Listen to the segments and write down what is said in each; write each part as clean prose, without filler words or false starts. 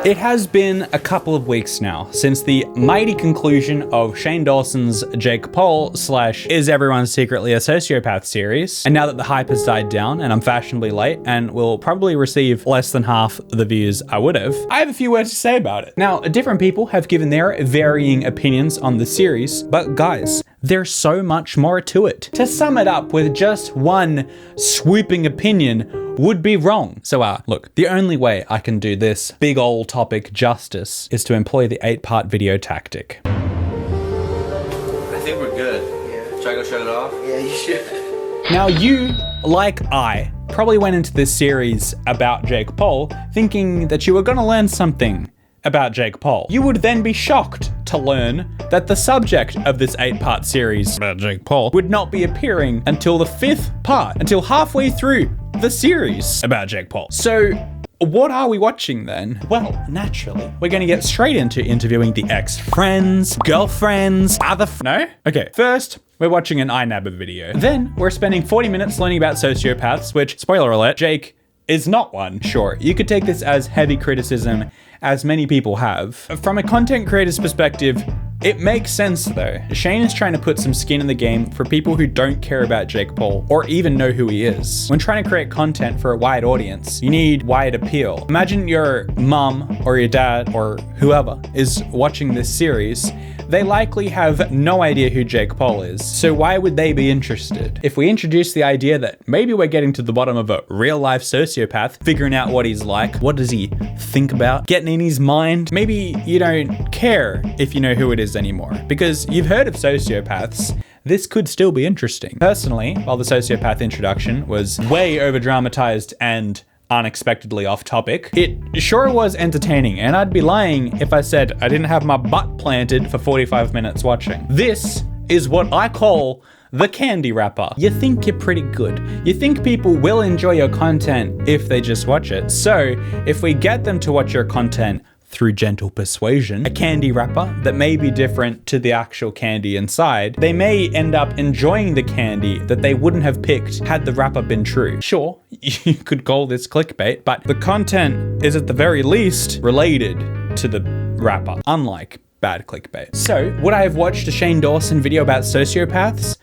It has been a couple of weeks now since the mighty conclusion of Shane Dawson's Jake Paul / Is Everyone Secretly a Sociopath series. And now that the hype has died down and I'm fashionably late and will probably receive less than half the views I would have, I have a few words to say about it. Now, different people have given their varying opinions on the series, but guys, there's so much more to it. To sum it up with just one swooping opinion would be wrong. So look, the only way I can do this big old topic justice is to employ the 8-part video tactic. I think we're good. Yeah. Should I go shut it off? Yeah, you should. Now you, like I, probably went into this series about Jake Paul thinking that you were gonna learn something about Jake Paul. You would then be shocked to learn that the subject of this 8-part series about Jake Paul would not be appearing until the 5th part, until halfway through the series about Jake Paul. So what are we watching then? Well, naturally, we're gonna get straight into interviewing the ex-friends, girlfriends, no? Okay, first, we're watching an iNabber video. Then we're spending 40 minutes learning about sociopaths, which, spoiler alert, Jake is not one. Sure, you could take this as heavy criticism, as many people have. From a content creator's perspective, it makes sense though. Shane is trying to put some skin in the game for people who don't care about Jake Paul or even know who he is. When trying to create content for a wide audience, you need wide appeal. Imagine your mum or your dad or whoever is watching this series. They likely have no idea who Jake Paul is, so why would they be interested? If we introduce the idea that maybe we're getting to the bottom of a real-life sociopath, figuring out what he's like, what does he think about, getting in his mind, maybe you don't care if you know who it is anymore, because you've heard of sociopaths. This could still be interesting. Personally, while the sociopath introduction was way over-dramatized and unexpectedly off topic, it sure was entertaining, and I'd be lying if I said I didn't have my butt planted for 45 minutes watching. This is what I call the candy wrapper. You think you're pretty good. You think people will enjoy your content if they just watch it. So if we get them to watch your content through gentle persuasion, a candy wrapper that may be different to the actual candy inside, they may end up enjoying the candy that they wouldn't have picked had the wrapper been true. Sure, you could call this clickbait, but the content is at the very least related to the wrapper, unlike bad clickbait. So, would I have watched a Shane Dawson video about sociopaths?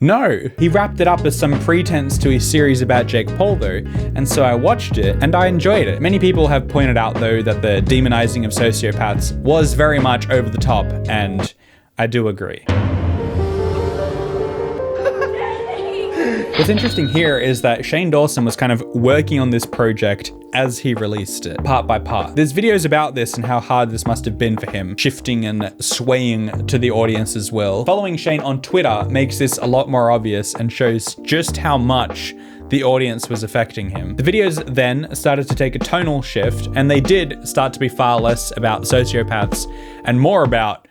No, he wrapped it up as some pretense to his series about Jake Paul though, and so I watched it and I enjoyed it. Many people have pointed out though that the demonizing of sociopaths was very much over the top, and I do agree. What's interesting here is that Shane Dawson was kind of working on this project as he released it, part by part. There's videos about this and how hard this must have been for him, shifting and swaying to the audience as well. Following Shane on Twitter makes this a lot more obvious and shows just how much the audience was affecting him. The videos then started to take a tonal shift, and they did start to be far less about sociopaths and more about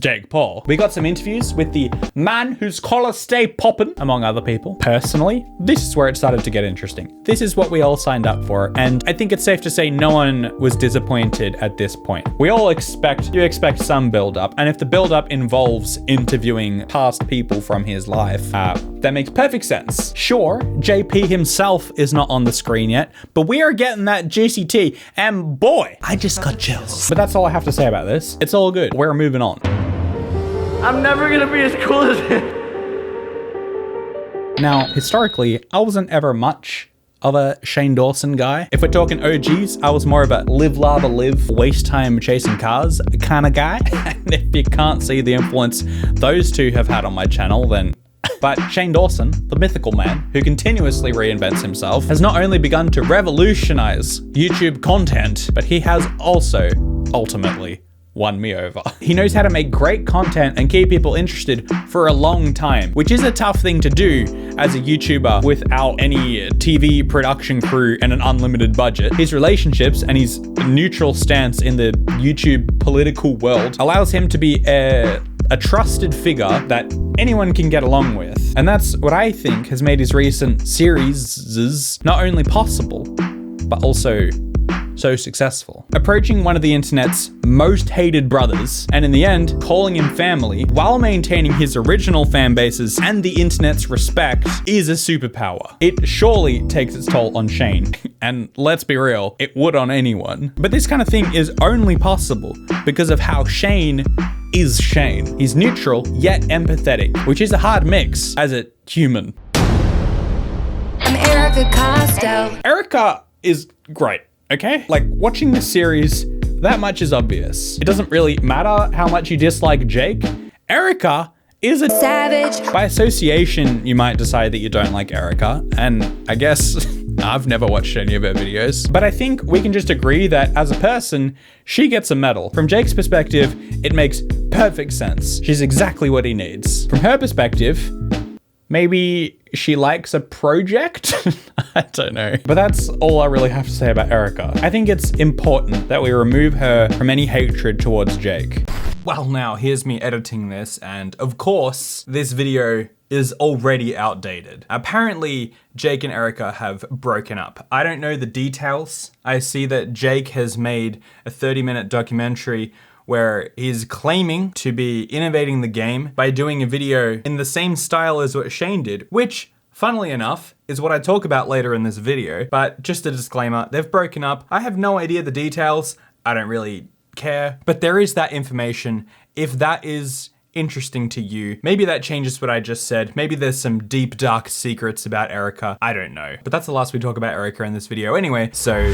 Jake Paul. We got some interviews with the man whose collar stay poppin', among other people. Personally, this is where it started to get interesting. This is what we all signed up for, and I think it's safe to say no one was disappointed at this point. We all expect some build-up, and if the build-up involves interviewing past people from his life, that makes perfect sense. Sure, JP himself is not on the screen yet, but we are getting that juicy tea, and boy, I just got chills. But that's all I have to say about this. It's all good. We're moving on. I'm never gonna be as cool as him. Now, historically, I wasn't ever much of a Shane Dawson guy. If we're talking OGs, I was more of a live, lava, live, waste time chasing cars kind of guy. And if you can't see the influence those two have had on my channel, then... But Shane Dawson, the mythical man who continuously reinvents himself, has not only begun to revolutionize YouTube content, but he has also, ultimately, won me over. He knows how to make great content and keep people interested for a long time, which is a tough thing to do as a YouTuber without any TV production crew and an unlimited budget. His relationships and his neutral stance in the YouTube political world allows him to be a trusted figure that anyone can get along with. And that's what I think has made his recent series not only possible, but also so successful. Approaching one of the internet's most hated brothers, and in the end, calling him family, while maintaining his original fan bases and the internet's respect, is a superpower. It surely takes its toll on Shane. And let's be real, it would on anyone. But this kind of thing is only possible because of how Shane is Shane. He's neutral, yet empathetic, which is a hard mix as a human. I'm Erica Costello. Erica is great, okay? Like, watching this series, that much is obvious. It doesn't really matter how much you dislike Jake. Erica is a Savage. By association, you might decide that you don't like Erica, and I guess I've never watched any of her videos, but I think we can just agree that as a person, she gets a medal. From Jake's perspective, it makes perfect sense. She's exactly what he needs. From her perspective, maybe she likes a project? I don't know. But that's all I really have to say about Erica. I think it's important that we remove her from any hatred towards Jake. Well, now here's me editing this, and of course, this video is already outdated. Apparently, Jake and Erica have broken up. I don't know the details. I see that Jake has made a 30-minute documentary where he's claiming to be innovating the game by doing a video in the same style as what Shane did, which, funnily enough, is what I talk about later in this video. But just a disclaimer, they've broken up. I have no idea the details. I don't really care, but there is that information. If that is interesting to you, maybe that changes what I just said. Maybe there's some deep, dark secrets about Erica. I don't know. But that's the last we talk about Erica in this video anyway, so...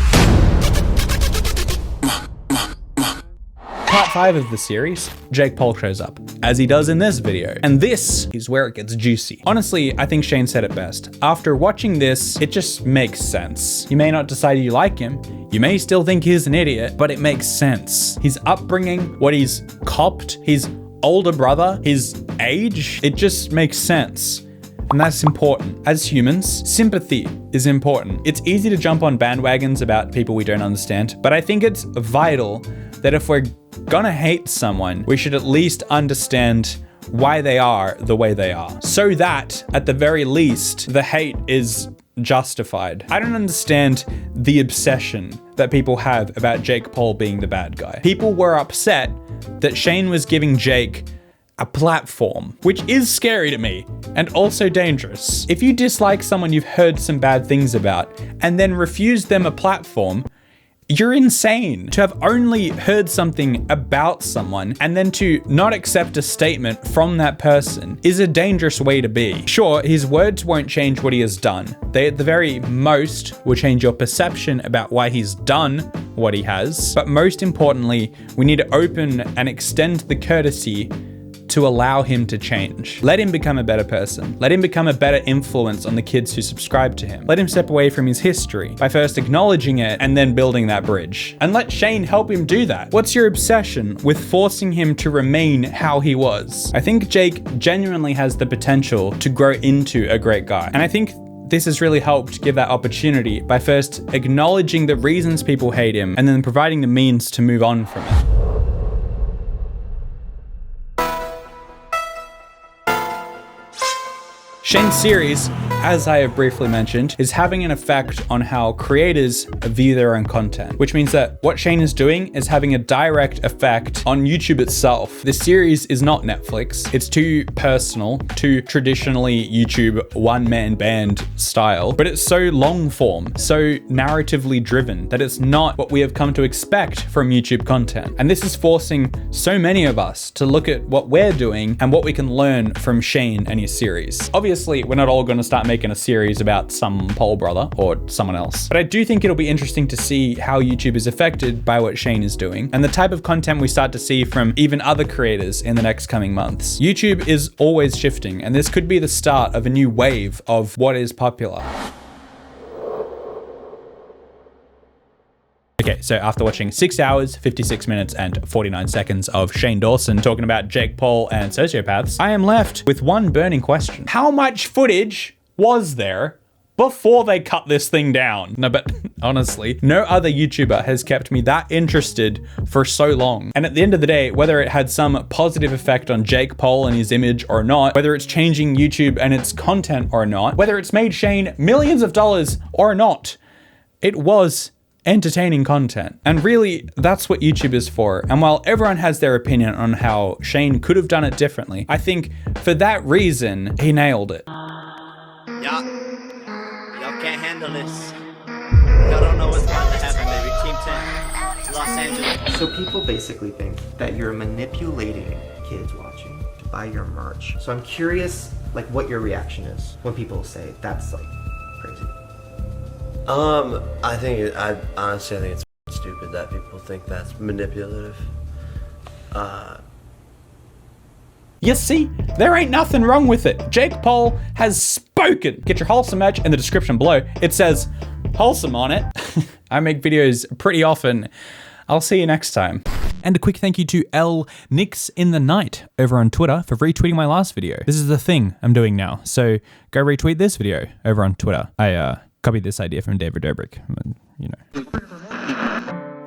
Part 5 of the series, Jake Paul shows up, as he does in this video. And this is where it gets juicy. Honestly, I think Shane said it best. After watching this, it just makes sense. You may not decide you like him, you may still think he's an idiot, but it makes sense. His upbringing, what he's copped, his older brother, his age, it just makes sense. And that's important. As humans, sympathy is important. It's easy to jump on bandwagons about people we don't understand, but I think it's vital that if we're gonna hate someone, we should at least understand why they are the way they are. So that, at the very least, the hate is justified. I don't understand the obsession that people have about Jake Paul being the bad guy. People were upset that Shane was giving Jake a platform, which is scary to me and also dangerous. If you dislike someone you've heard some bad things about and then refuse them a platform, you're insane. To have only heard something about someone and then to not accept a statement from that person is a dangerous way to be. Sure, his words won't change what he has done. They at the very most will change your perception about why he's done what he has. But most importantly, we need to open and extend the courtesy to allow him to change. Let him become a better person. Let him become a better influence on the kids who subscribe to him. Let him step away from his history by first acknowledging it and then building that bridge. And let Shane help him do that. What's your obsession with forcing him to remain how he was? I think Jake genuinely has the potential to grow into a great guy. And I think this has really helped give that opportunity by first acknowledging the reasons people hate him and then providing the means to move on from it. Shane's series, as I have briefly mentioned, is having an effect on how creators view their own content, which means that what Shane is doing is having a direct effect on YouTube itself. This series is not Netflix. It's too personal, too traditionally YouTube one-man band style, but it's so long form, so narratively driven that it's not what we have come to expect from YouTube content. And this is forcing so many of us to look at what we're doing and what we can learn from Shane and his series. Obviously, we're not all going to start making a series about some Paul brother or someone else, but I do think it'll be interesting to see how YouTube is affected by what Shane is doing and the type of content we start to see from even other creators in the next coming months. YouTube is always shifting, and this could be the start of a new wave of what is popular. Okay, so after watching 6 hours, 56 minutes, and 49 seconds of Shane Dawson talking about Jake Paul and sociopaths, I am left with one burning question. How much footage was there before they cut this thing down? No, but honestly, no other YouTuber has kept me that interested for so long. And at the end of the day, whether it had some positive effect on Jake Paul and his image or not, whether it's changing YouTube and its content or not, whether it's made Shane millions of dollars or not, it was entertaining content. And really, that's what YouTube is for. And while everyone has their opinion on how Shane could have done it differently, I think for that reason, he nailed it. Y'all can't handle this. Y'all So people basically think that you're manipulating kids watching to buy your merch. So I'm curious, like, what your reaction is when people say that's like crazy. I honestly think it's stupid that people think that's manipulative. You see, there ain't nothing wrong with it. Jake Paul has spoken. Get your wholesome merch in the description below. It says wholesome on it. I make videos pretty often. I'll see you next time. And a quick thank you to L Nix in the Night over on Twitter for retweeting my last video. This is the thing I'm doing now. So go retweet this video over on Twitter. I copied this idea from David Dobrik, you know.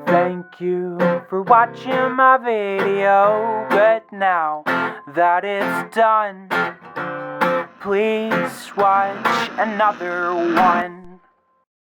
Thank you for watching my video, but now that it's done, please watch another one.